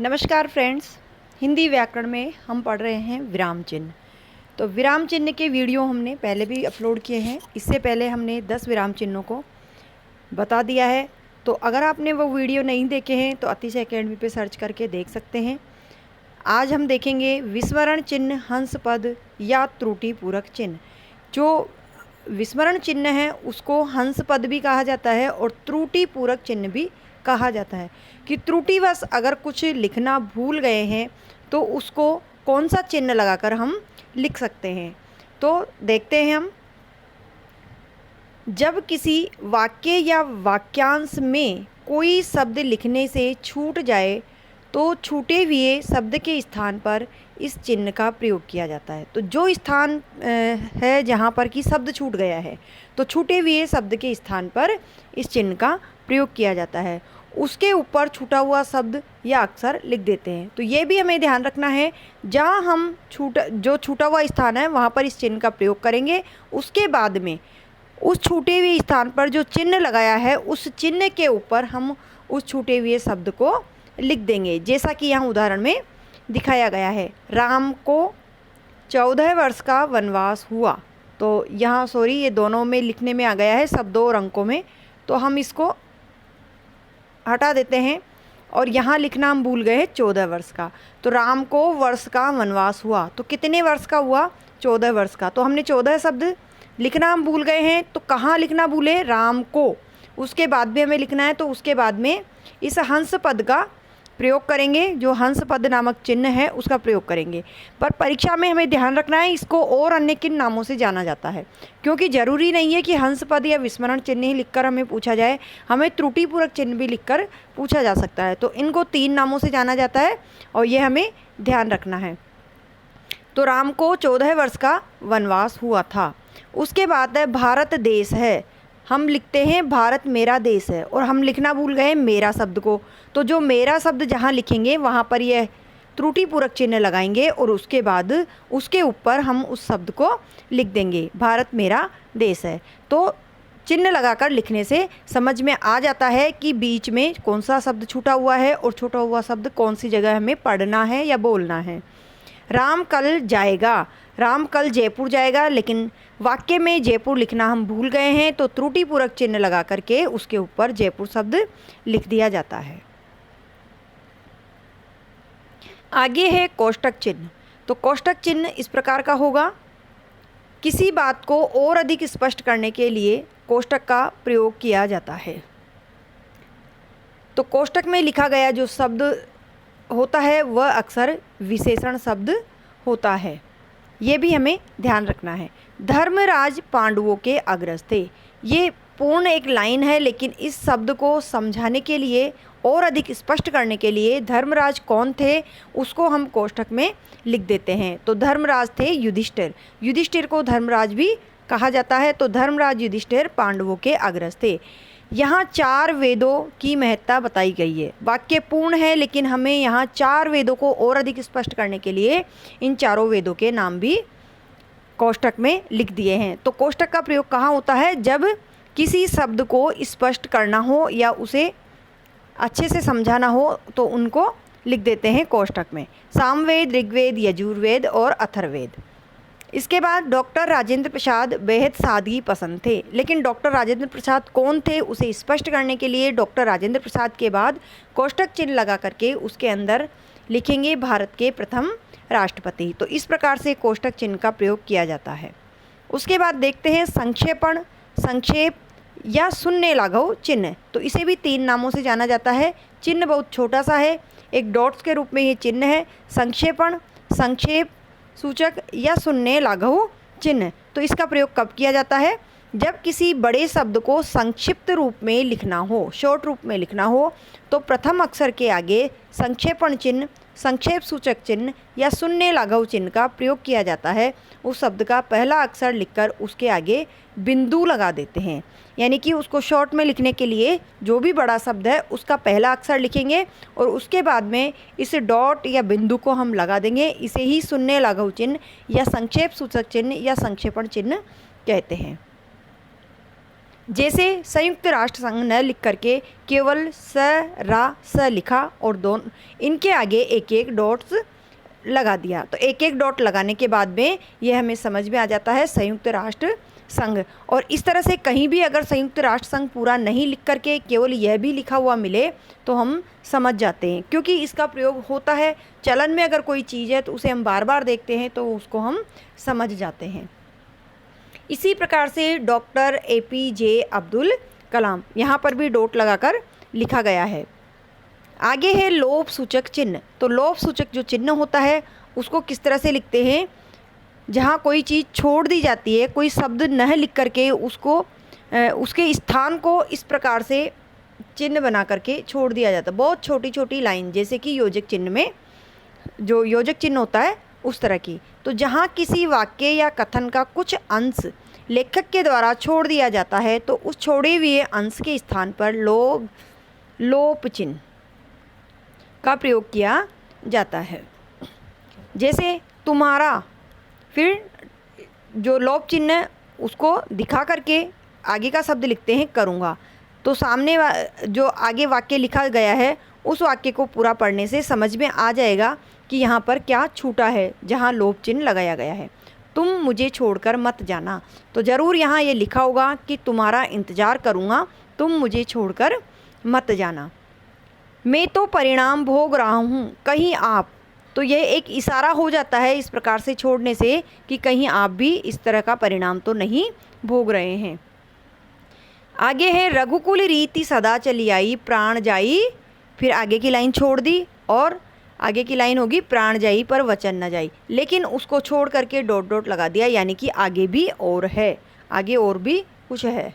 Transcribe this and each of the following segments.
नमस्कार फ्रेंड्स, हिंदी व्याकरण में हम पढ़ रहे हैं विराम चिन्ह। तो विराम चिन्ह के वीडियो हमने पहले भी अपलोड किए हैं। इससे पहले हमने 10 विराम चिन्हों को बता दिया है। तो अगर आपने वो वीडियो नहीं देखे हैं तो अतिशय अकेडमी पे सर्च करके देख सकते हैं। आज हम देखेंगे विस्मरण चिन्ह, हंस पद या त्रुटि पूरक चिन्ह। जो विस्मरण चिन्ह है उसको हंस पद भी कहा जाता है और त्रुटि पूरक चिन्ह भी कहा जाता है। कि त्रुटिवश अगर कुछ लिखना भूल गए हैं तो उसको कौन सा चिन्ह लगाकर हम लिख सकते हैं। तो देखते हैं हम। जब किसी वाक्य या वाक्यांश में कोई शब्द लिखने से छूट जाए तो छूटे हुए शब्द के स्थान पर इस चिन्ह का प्रयोग किया जाता है। तो जो स्थान है जहाँ पर कि शब्द छूट गया है तो छूटे हुए शब्द के स्थान पर इस चिन्ह का प्रयोग किया जाता है। उसके ऊपर छूटा हुआ शब्द या अक्षर लिख देते हैं। तो ये भी हमें ध्यान रखना है, जहाँ हम जो छूटा हुआ स्थान है वहाँ पर इस चिन्ह का प्रयोग करेंगे। उसके बाद में उस छूटे हुए स्थान पर जो चिन्ह लगाया है उस चिन्ह के ऊपर हम उस छूटे हुए शब्द को लिख देंगे, जैसा कि यहाँ उदाहरण में दिखाया गया है। राम को 14 वर्ष का वनवास हुआ। तो यहाँ ये दोनों में लिखने में आ गया है, शब्दों और अंकों में। तो हम इसको हटा देते हैं और यहाँ लिखना हम भूल गए 14 वर्ष का। तो राम को वर्ष का वनवास हुआ, तो कितने वर्ष का हुआ? 14 वर्ष का। तो हमने 14 शब्द लिखना हम भूल गए हैं, तो कहाँ लिखना भूले? राम को। उसके बाद भी हमें लिखना है, तो उसके बाद में इस हंस पद का प्रयोग करेंगे। जो हंस पद नामक चिन्ह है उसका प्रयोग करेंगे। पर परीक्षा में हमें ध्यान रखना है, इसको और अन्य किन नामों से जाना जाता है, क्योंकि ज़रूरी नहीं है कि हंस पद या विस्मरण चिन्ह ही लिखकर हमें पूछा जाए। हमें त्रुटिपूरक चिन्ह भी लिखकर पूछा जा सकता है। तो इनको 3 नामों से जाना जाता है और ये हमें ध्यान रखना है। तो राम को 14 वर्ष का वनवास हुआ था। उसके बाद है भारत देश है। हम लिखते हैं भारत मेरा देश है और हम लिखना भूल गए मेरा शब्द को। तो जो मेरा शब्द जहाँ लिखेंगे वहाँ पर यह त्रुटिपूरक चिन्ह लगाएंगे और उसके बाद उसके ऊपर हम उस शब्द को लिख देंगे, भारत मेरा देश है। तो चिन्ह लगाकर लिखने से समझ में आ जाता है कि बीच में कौन सा शब्द छूटा हुआ है और छूटा हुआ शब्द कौन सी जगह हमें पढ़ना है या बोलना है। राम कल जाएगा। राम कल जयपुर जाएगा, लेकिन वाक्य में जयपुर लिखना हम भूल गए हैं, तो त्रुटिपूरक चिन्ह लगा करके उसके ऊपर जयपुर शब्द लिख दिया जाता है। आगे है कोष्टक चिन्ह। तो कोष्टक चिन्ह इस प्रकार का होगा। किसी बात को और अधिक स्पष्ट करने के लिए कोष्टक का प्रयोग किया जाता है। तो कोष्टक में लिखा गया जो शब्द होता है वह अक्सर विशेषण शब्द होता है। ये भी हमें ध्यान रखना है। धर्मराज पांडवों के अग्रज थे। ये पूर्ण एक लाइन है, लेकिन इस शब्द को समझाने के लिए और अधिक स्पष्ट करने के लिए धर्मराज कौन थे उसको हम कोष्ठक में लिख देते हैं। तो धर्मराज थे युधिष्ठिर। युधिष्ठिर को धर्मराज भी कहा जाता है। तो धर्मराज युधिष्ठिर पांडवों के अग्रज थे। यहाँ 4 वेदों की महत्ता बताई गई है। वाक्य पूर्ण है, लेकिन हमें यहाँ 4 वेदों को और अधिक स्पष्ट करने के लिए इन चारों वेदों के नाम भी कोष्ठक में लिख दिए हैं। तो कोष्ठक का प्रयोग कहाँ होता है? जब किसी शब्द को स्पष्ट करना हो या उसे अच्छे से समझाना हो तो उनको लिख देते हैं कोष्ठक में। सामवेद, ऋग्वेद, यजुर्वेद और अथर्ववेद। इसके बाद डॉक्टर राजेंद्र प्रसाद बेहद सादगी पसंद थे। लेकिन डॉक्टर राजेंद्र प्रसाद कौन थे उसे स्पष्ट करने के लिए डॉक्टर राजेंद्र प्रसाद के बाद कोष्ठक चिन्ह लगा करके उसके अंदर लिखेंगे भारत के प्रथम राष्ट्रपति। तो इस प्रकार से कोष्ठक चिन्ह का प्रयोग किया जाता है। उसके बाद देखते हैं संक्षेपण, संक्षेप या शून्य लाघव चिन्ह। तो इसे भी 3 नामों से जाना जाता है। चिन्ह बहुत छोटा सा है, एक डॉट्स के रूप में ये चिन्ह है। संक्षेपण, संक्षेप सूचक या शून्य लाघव चिन्ह। तो इसका प्रयोग कब किया जाता है? जब किसी बड़े शब्द को संक्षिप्त रूप में लिखना हो, शॉर्ट रूप में लिखना हो, तो प्रथम अक्षर के आगे संक्षेपण चिन्ह, संक्षेप सूचक चिन्ह या शून्य लाघव चिन्ह का प्रयोग किया जाता है। उस शब्द का पहला अक्षर लिखकर उसके आगे बिंदु लगा देते हैं। यानी कि उसको शॉर्ट में लिखने के लिए जो भी बड़ा शब्द है उसका पहला अक्षर लिखेंगे और उसके बाद में इस डॉट या बिंदु को हम लगा देंगे। इसे ही शून्य लाघव चिन्ह या संक्षेप सूचक चिन्ह या संक्षेपण चिन्ह कहते हैं। जैसे संयुक्त राष्ट्र संघ न लिख करके केवल स लिखा और दोनों इनके आगे एक एक डॉट्स लगा दिया। तो एक एक डॉट लगाने के बाद में ये हमें समझ में आ जाता है संयुक्त राष्ट्र संघ। और इस तरह से कहीं भी अगर संयुक्त राष्ट्र संघ पूरा नहीं लिख करके केवल यह भी लिखा हुआ मिले तो हम समझ जाते हैं, क्योंकि इसका प्रयोग होता है चलन में। अगर कोई चीज़ है तो उसे हम बार बार देखते हैं तो उसको हम समझ जाते हैं। इसी प्रकार से डॉक्टर APJ अब्दुल कलाम, यहाँ पर भी डॉट लगाकर लिखा गया है। आगे है लोप सूचक चिन्ह। तो लोप सूचक जो चिन्ह होता है उसको किस तरह से लिखते हैं, जहाँ कोई चीज़ छोड़ दी जाती है, कोई शब्द न लिख करके उसको उसके स्थान को इस प्रकार से चिन्ह बना करके छोड़ दिया जाता है। बहुत छोटी छोटी लाइन, जैसे कि योजक चिन्ह में जो योजक चिन्ह होता है उस तरह की। तो जहाँ किसी वाक्य या कथन का कुछ अंश लेखक के द्वारा छोड़ दिया जाता है तो उस छोड़े हुए अंश के स्थान पर लोप चिन्ह का प्रयोग किया जाता है। जैसे तुम्हारा, फिर जो लोप चिन्ह उसको दिखा करके आगे का शब्द लिखते हैं करूँगा। तो सामने जो आगे वाक्य लिखा गया है उस वाक्य को पूरा पढ़ने से समझ में आ जाएगा कि यहाँ पर क्या छूटा है, जहाँ लोप चिन्ह लगाया गया है। तुम मुझे छोड़कर मत जाना, तो ज़रूर यहाँ ये लिखा होगा कि तुम्हारा इंतज़ार करूँगा, तुम मुझे छोड़कर मत जाना। मैं तो परिणाम भोग रहा हूँ, कहीं आप, तो यह एक इशारा हो जाता है इस प्रकार से छोड़ने से कि कहीं आप भी इस तरह का परिणाम तो नहीं भोग रहे हैं। आगे है रघुकुल रीति सदा चली आई, प्राण जाई, फिर आगे की लाइन छोड़ दी और आगे की लाइन होगी प्राण जाई पर वचन न जाई, लेकिन उसको छोड़ करके डॉट डॉट लगा दिया, यानी कि आगे भी और है, आगे और भी कुछ है।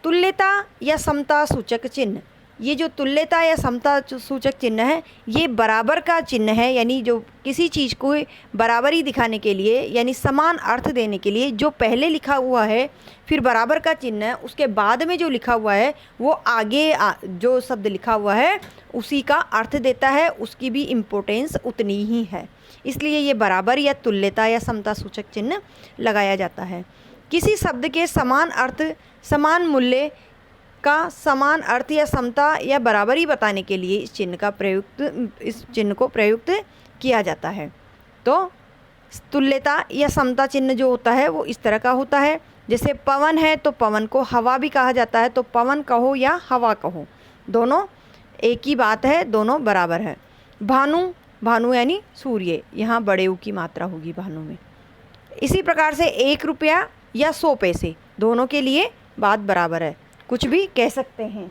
तुल्यता या समता सूचक चिन्ह। ये जो तुल्यता या समता सूचक चिन्ह है ये बराबर का चिन्ह है, यानी जो किसी चीज़ को बराबरी दिखाने के लिए, यानी समान अर्थ देने के लिए जो पहले लिखा हुआ है फिर बराबर का चिन्ह है, उसके बाद में जो लिखा हुआ है वो आगे जो शब्द लिखा हुआ है उसी का अर्थ देता है, उसकी भी इम्पोर्टेंस उतनी ही है। इसलिए ये बराबर या तुल्यता या समता सूचक चिन्ह लगाया जाता है। किसी शब्द के समान अर्थ, समान मूल्य का समान अर्थ या समता या बराबरी बताने के लिए इस चिन्ह को प्रयुक्त किया जाता है। तो तुल्यता या समता चिन्ह जो होता है वो इस तरह का होता है। जैसे पवन है तो पवन को हवा भी कहा जाता है, तो पवन कहो या हवा कहो, दोनों एक ही बात है, दोनों बराबर है। भानु यानी सूर्य, यहाँ बड़े ऊ की मात्रा होगी भानु में। इसी प्रकार से 1 रुपया या 100 पैसे, दोनों के लिए बात बराबर है, कुछ भी कह सकते हैं।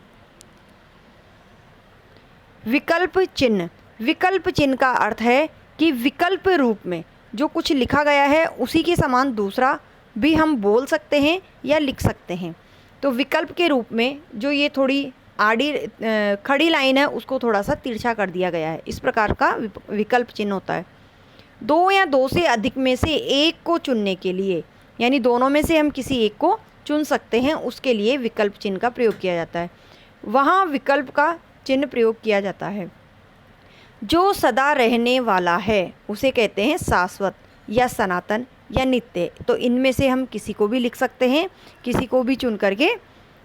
विकल्प चिन्ह। विकल्प चिन्ह का अर्थ है कि विकल्प रूप में जो कुछ लिखा गया है उसी के समान दूसरा भी हम बोल सकते हैं या लिख सकते हैं। तो विकल्प के रूप में जो ये थोड़ी आड़ी खड़ी लाइन है उसको थोड़ा सा तिरछा कर दिया गया है, इस प्रकार का विकल्प चिन्ह होता है। 2 या 2 से अधिक में से एक को चुनने के लिए, यानी दोनों में से हम किसी एक को चुन सकते हैं, उसके लिए विकल्प चिन्ह का प्रयोग किया जाता है। वहाँ विकल्प का चिन्ह प्रयोग किया जाता है। जो सदा रहने वाला है उसे कहते हैं शाश्वत या सनातन या नित्य। तो इनमें से हम किसी को भी लिख सकते हैं, किसी को भी चुन करके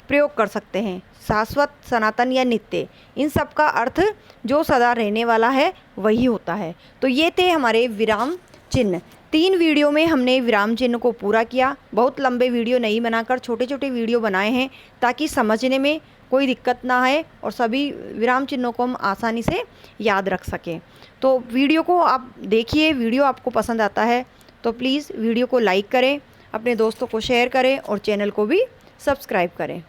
प्रयोग कर सकते हैं। शाश्वत, सनातन या नित्य, इन सब का अर्थ जो सदा रहने वाला है वही होता है। तो ये थे हमारे विराम चिन्ह। 3 वीडियो में हमने विराम चिन्ह को पूरा किया। बहुत लंबे वीडियो नहीं बनाकर छोटे छोटे वीडियो बनाए हैं ताकि समझने में कोई दिक्कत ना आए और सभी विराम चिन्हों को हम आसानी से याद रख सकें। तो वीडियो को आप देखिए, वीडियो आपको पसंद आता है तो प्लीज़ वीडियो को लाइक करें, अपने दोस्तों को शेयर करें और चैनल को भी सब्सक्राइब करें।